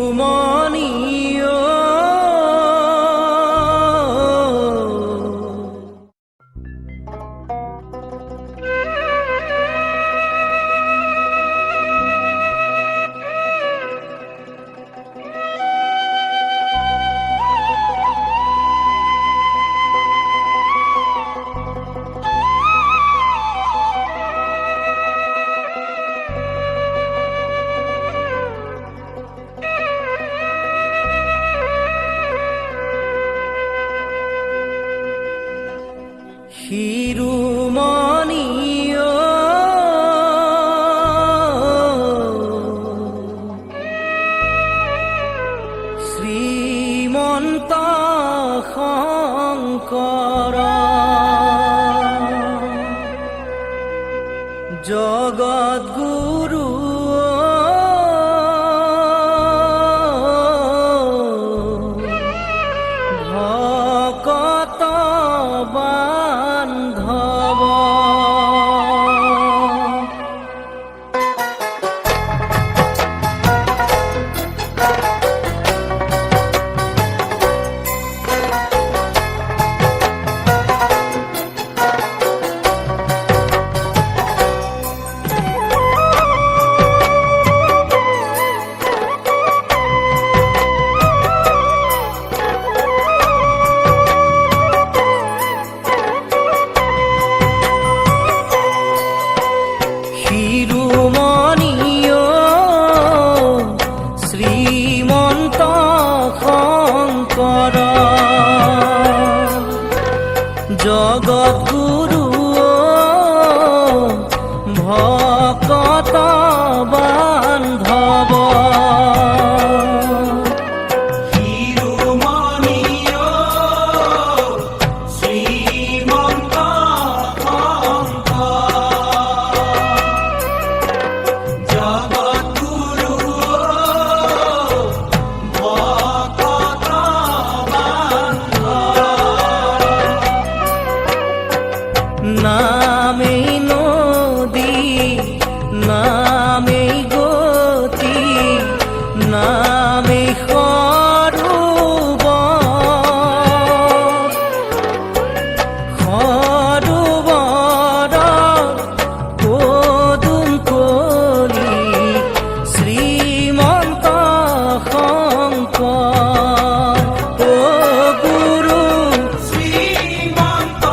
শিৰোমণিও শিৰোমণিও শ্ৰীমন্ত শংকৰ জগদ্গুৰু ভকত বান্ধৱ শিৰোমণিও শ্ৰীমন্ত শংকৰ জগদ্গুৰু ভকত বান্ধৱ নামেই নদী নামেই গতি নামেই সৰোবৰ পদুম কলি শ্ৰীমন্ত শংকৰ ও গুৰু শ্ৰীমন্ত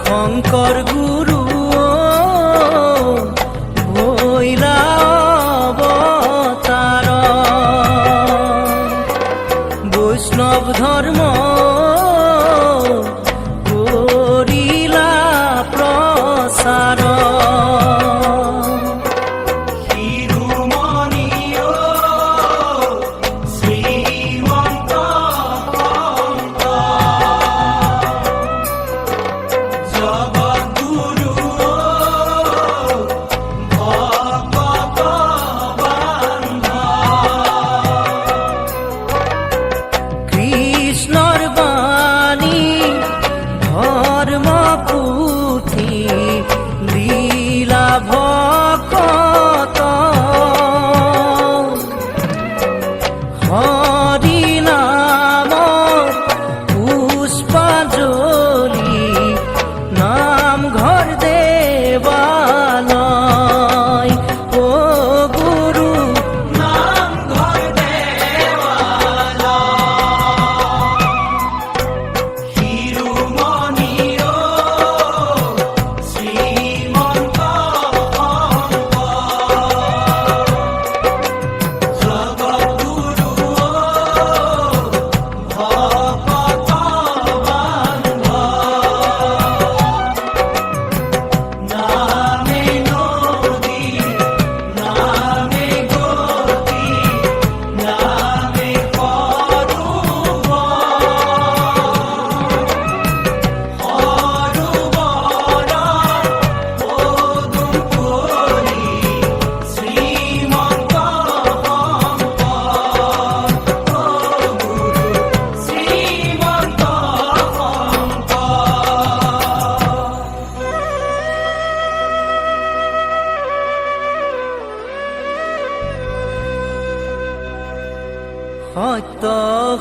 শংকৰ গুৰু ভৈৰা অৱতাৰ বৈষ্ণৱ ধৰ্ম কৰিলা প্ৰচাৰ কৃষ্ণৰ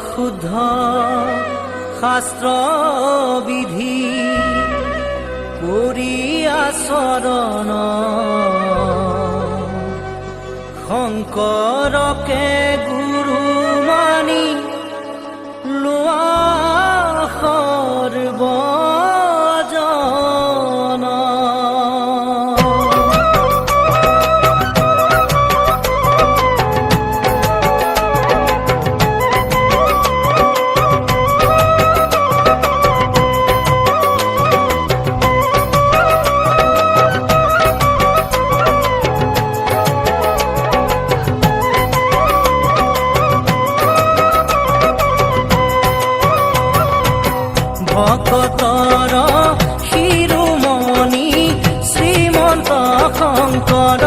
শুদ্ধ শাস্ত্ৰ বিধি কৰি আচৰণ শংকৰকে গুৰু মানি লোৱা সৰ্বজন। ভকতৰ শিৰোমণি শ্ৰীমন্ত শংকৰ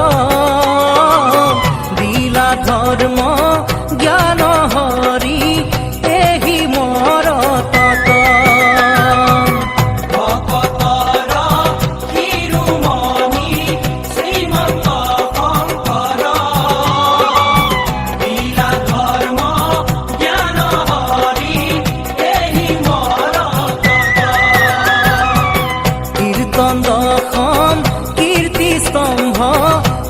দিলা ধৰ্ম জ্ঞান হৰি এহি মৰ তত। ভকতৰ শিৰোমণি শ্ৰীমন্ত শংকৰ দিলা ধৰ্ম জ্ঞান হৰি এহি মৰ কীৰ্তন দশম কীৰ্তি স্তম্ভ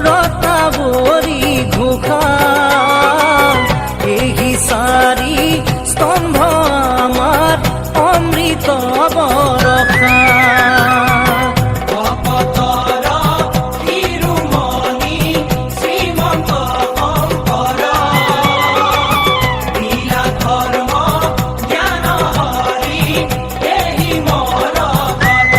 ৰত্নাৱলী ঘোষা এই চাৰি স্তম্ভ আমাৰ অমৃত বৰষা। ভকতৰ শিৰোমণি শ্ৰীমন্ত শংকৰ দিলা ধৰ্ম জ্ঞান হৰি এহি মৰ তত।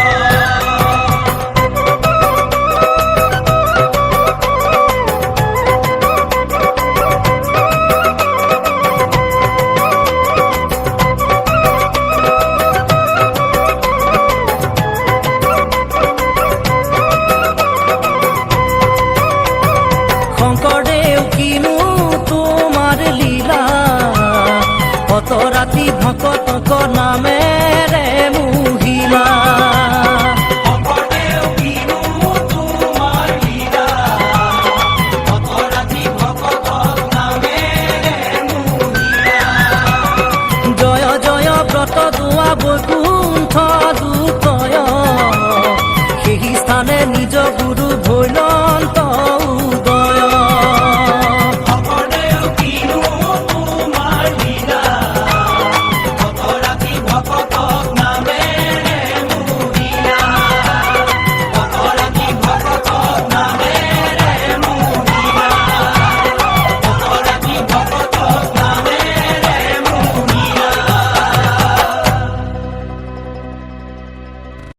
শংকৰদেৱ কিনো তোমাৰ লীলা, অত ৰাতি ভকত